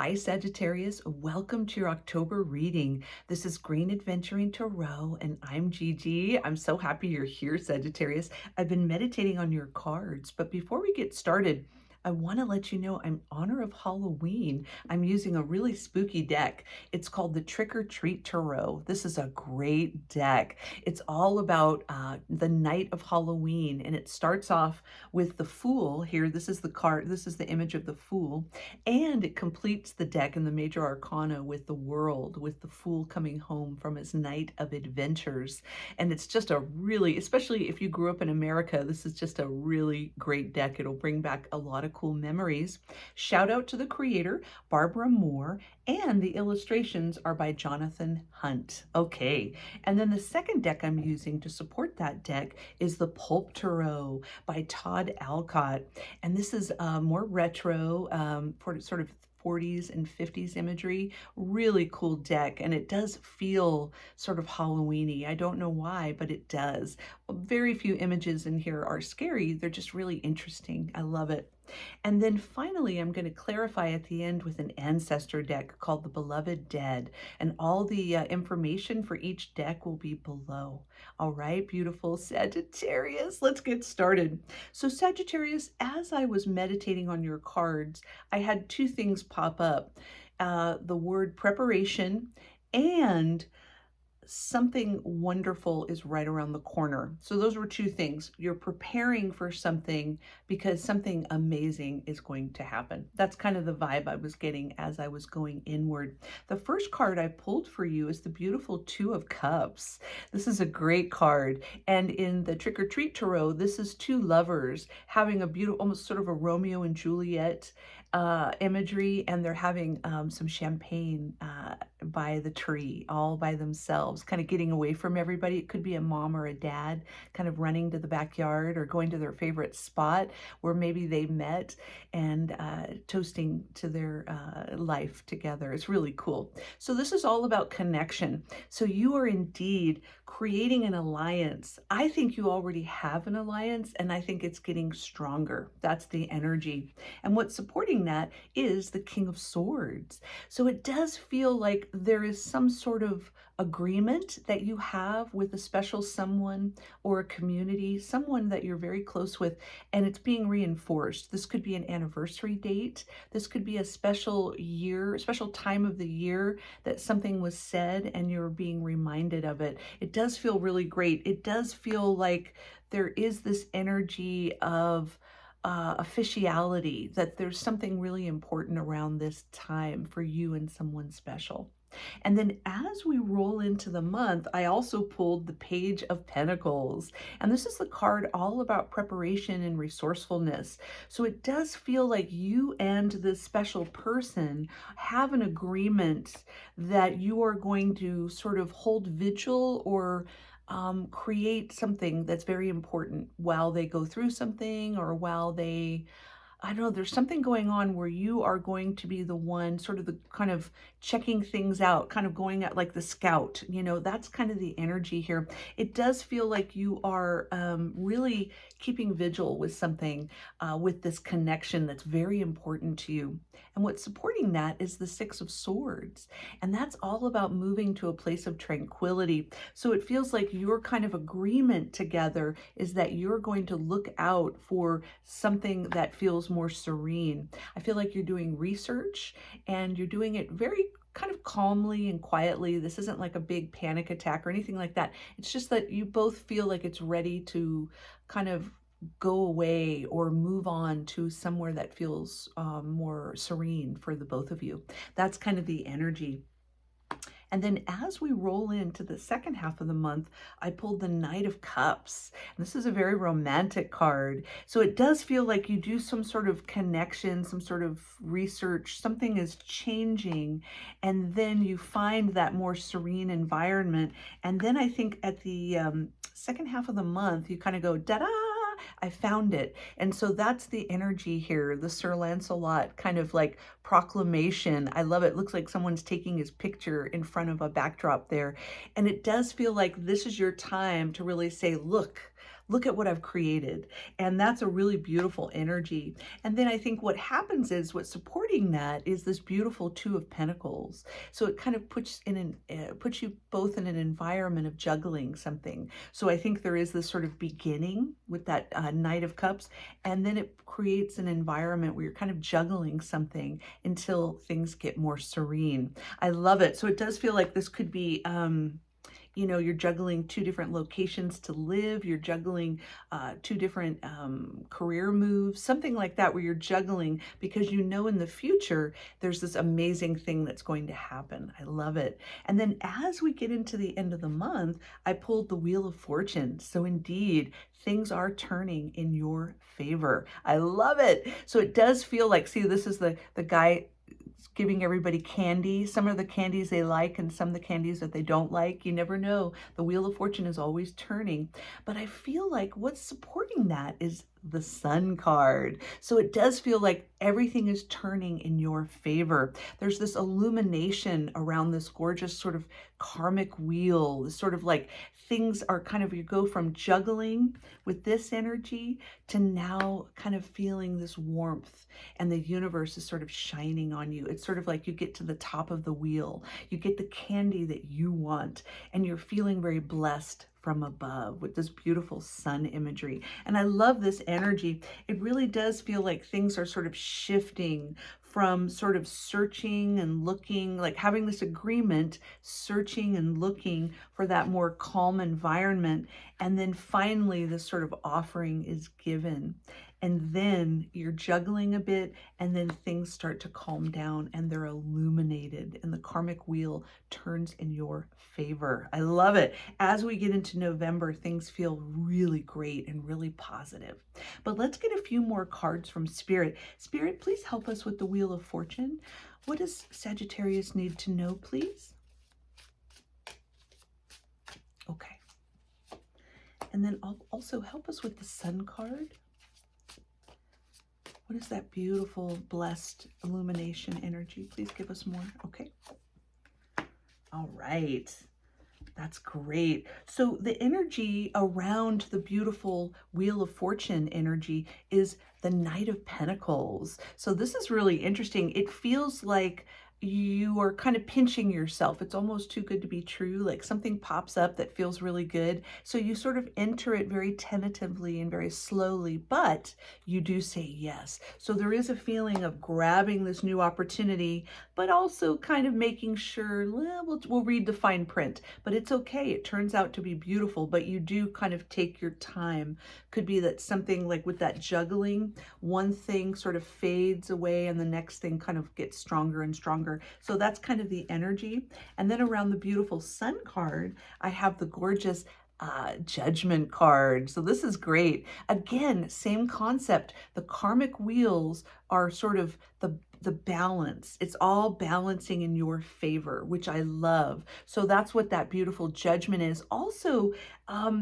Hi, Sagittarius. Welcome to your October reading. This is Green Adventuring Tarot, and I'm Gigi. I'm so happy you're here, Sagittarius. I've been meditating on your cards, but before we get started, I want to let you know I'm in honor of Halloween. I'm using a really spooky deck. It's called the Trick or Treat Tarot. This is a great deck. It's all about the night of Halloween, and it starts off with the Fool here. This is the card. This is the image of the Fool. And it completes the deck in the major arcana with the World, with the Fool coming home from his night of adventures. And it's just a really, especially if you grew up in America, this is just a really great deck. It'll bring back a lot of cool memories. Shout out to the creator, Barbara Moore, and the illustrations are by Jonathan Hunt. Okay, and then the second deck I'm using to support that deck is the Pulp Tarot by Todd Alcott. And this is more retro, for sort of 40s and 50s imagery. Really cool deck, and it does feel sort of Halloween-y. I don't know why, but it does. Very few images in here are scary. They're just really interesting. I love it. And then finally, I'm going to clarify at the end with an ancestor deck called the Beloved Dead. And all the information for each deck will be below. All right, beautiful Sagittarius, let's get started. So Sagittarius, as I was meditating on your cards, I had two things pop up. The word preparation and something wonderful is right around the corner. So those were two things. You're preparing for something because something amazing is going to happen. That's kind of the vibe I was getting as I was going inward. The first card I pulled for you is the beautiful Two of Cups. This is a great card. And in the Trick or Treat Tarot, this is two lovers having a beautiful, almost sort of a Romeo and Juliet imagery, and they're having some champagne by the tree all by themselves, kind of getting away from everybody. It could be a mom or a dad kind of running to the backyard or going to their favorite spot where maybe they met and toasting to their life together. It's really cool. So this is all about connection. So you are indeed creating an alliance. I think you already have an alliance, and I think it's getting stronger. That's the energy. And what's supporting that is the King of Swords. So it does feel like there is some sort of agreement that you have with a special someone or a community, someone that you're very close with, and it's being reinforced. This could be an anniversary date. This could be a special year, a special time of the year that something was said and you're being reminded of it. It does feel really great. It does feel like there is this energy of officiality, that there's something really important around this time for you and someone special. And then as we roll into the month, I also pulled the Page of Pentacles. And this is the card all about preparation and resourcefulness. So it does feel like you and this special person have an agreement that you are going to sort of hold vigil or create something that's very important while they go through something, or while they, I don't know, there's something going on where you are going to be the one sort of the kind of checking things out, kind of going at like the scout, you know, that's kind of the energy here. It does feel like you are really keeping vigil with something, with this connection that's very important to you. And what's supporting that is the Six of Swords. And that's all about moving to a place of tranquility. So it feels like your kind of agreement together is that you're going to look out for something that feels more serene. I feel like you're doing research and you're doing it very kind of calmly and quietly. This isn't like a big panic attack or anything like that. It's just that you both feel like it's ready to kind of go away or move on to somewhere that feels more serene for the both of you. That's kind of the energy. And then as we roll into the second half of the month, I pulled the Knight of Cups. And this is a very romantic card. So it does feel like you do some sort of connection, some sort of research, something is changing, and then you find that more serene environment. And then I think at the second half of the month, you kind of go, da-da! I found it. And so that's the energy here, the Sir Lancelot kind of like proclamation. I love it. It looks like someone's taking his picture in front of a backdrop there. And it does feel like this is your time to really say, look, look at what I've created. And that's a really beautiful energy. And then I think what happens is what's supporting that is this beautiful Two of Pentacles. So it kind of puts puts you both in an environment of juggling something. So I think there is this sort of beginning with that Knight of Cups, and then it creates an environment where you're kind of juggling something until things get more serene. I love it. So it does feel like this could be, you know, you're juggling two different locations to live, you're juggling two different career moves, something like that, where you're juggling because you know in the future there's this amazing thing that's going to happen. I love it. And then as we get into the end of the month, I pulled the Wheel of Fortune. So indeed, things are turning in your favor. I love it. So it does feel like, see, this is the guy giving everybody candy. Some are the candies they like and some the candies that they don't like. You never know. The Wheel of Fortune is always turning. But I feel like what's supporting that is the Sun card. So it does feel like everything is turning in your favor. There's this illumination around this gorgeous sort of karmic wheel, this sort of like things are kind of, you go from juggling with this energy to now kind of feeling this warmth, and the universe is sort of shining on you. It's sort of like you get to the top of the wheel, you get the candy that you want, and you're feeling very blessed from above with this beautiful sun imagery. And I love this energy. It really does feel like things are sort of shifting from sort of searching and looking, like having this agreement, searching and looking for that more calm environment. And then finally, this sort of offering is given. And then you're juggling a bit, and then things start to calm down and they're illuminated, and the karmic wheel turns in your favor. I love it. As we get into November, things feel really great and really positive. But let's get a few more cards from Spirit. Spirit, please help us with the Wheel of Fortune. What does Sagittarius need to know, please? Okay. And then also help us with the Sun card. What is that beautiful, blessed illumination energy? Please give us more. Okay. All right. That's great. So the energy around the beautiful Wheel of Fortune energy is the Knight of Pentacles. So this is really interesting. It feels like you are kind of pinching yourself. It's almost too good to be true. Like something pops up that feels really good. So you sort of enter it very tentatively and very slowly, but you do say yes. So there is a feeling of grabbing this new opportunity, but also kind of making sure, well, we'll read the fine print, but it's okay. It turns out to be beautiful, but you do kind of take your time. Could be that something like with that juggling, one thing sort of fades away and the next thing kind of gets stronger and stronger. So that's kind of the energy. And then around the beautiful Sun card, I have the gorgeous Judgment card. So this is great. Again, same concept. The karmic wheels are sort of the balance. It's all balancing in your favor, which I love. So that's what that beautiful Judgment is. Also,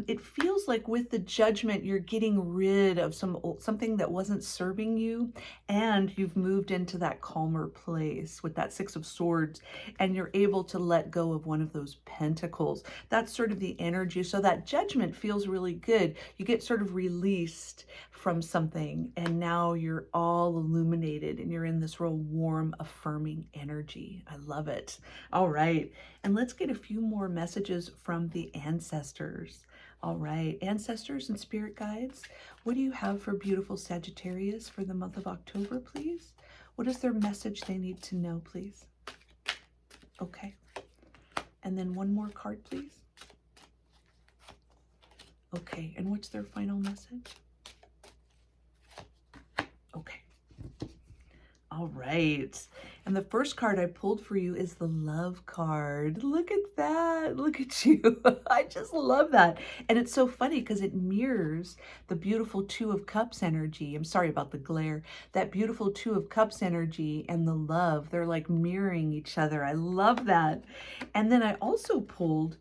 it feels like with the Judgment, you're getting rid of something that wasn't serving you, and you've moved into that calmer place with that Six of Swords, and you're able to let go of one of those pentacles. That's sort of the energy. So that Judgment feels really good. You get sort of released from something, and now you're all illuminated, and you're in this real warm, affirming energy. I love it. All right. And let's get a few more messages from the ancestors. All right. Ancestors and spirit guides, what do you have for beautiful Sagittarius for the month of October, please? What is their message they need to know, please? Okay. And then one more card, please. Okay. And what's their final message? Okay. All right. And the first card I pulled for you is the Love card. Look at that. Look at you. I just love that. And it's so funny because it mirrors the beautiful Two of Cups energy. I'm sorry about the glare. That beautiful Two of Cups energy and the love, they're like mirroring each other. I love that. And then I also pulled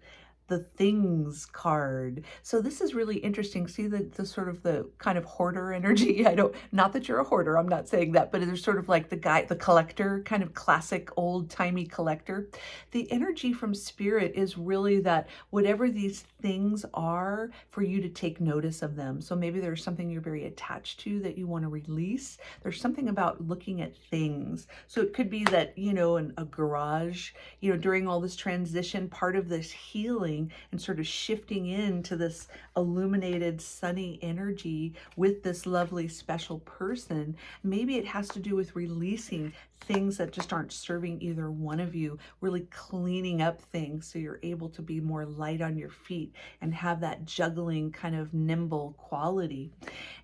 the things card. So this is really interesting. See the sort of the kind of hoarder energy. Not that you're a hoarder, I'm not saying that, but there's sort of like the guy, the collector, kind of classic old-timey collector. The energy from spirit is really that whatever these things are, for you to take notice of them. So maybe there's something you're very attached to that you want to release. There's something about looking at things. So it could be that, in a garage, during all this transition, part of this healing and sort of shifting into this illuminated, sunny energy with this lovely, special person, maybe it has to do with releasing things that just aren't serving either one of you, really cleaning up things so you're able to be more light on your feet and have that juggling kind of nimble quality.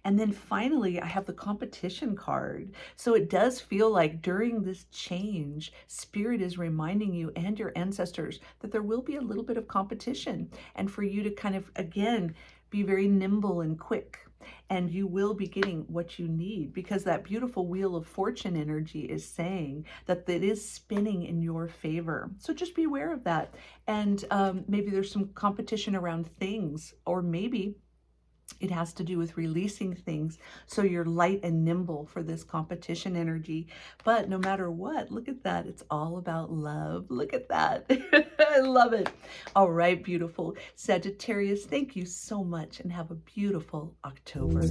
And then finally, I have the competition card. So it does feel like during this change, Spirit is reminding you and your ancestors that there will be a little bit of competition, and for you to kind of, again, be very nimble and quick. And you will be getting what you need, because that beautiful Wheel of Fortune energy is saying that it is spinning in your favor. So just be aware of that. And maybe there's some competition around things, or maybe it has to do with releasing things so you're light and nimble for this competition energy. But no matter what, look at that. It's all about love. Look at that. I love it. All right, beautiful Sagittarius, thank you so much and have a beautiful October.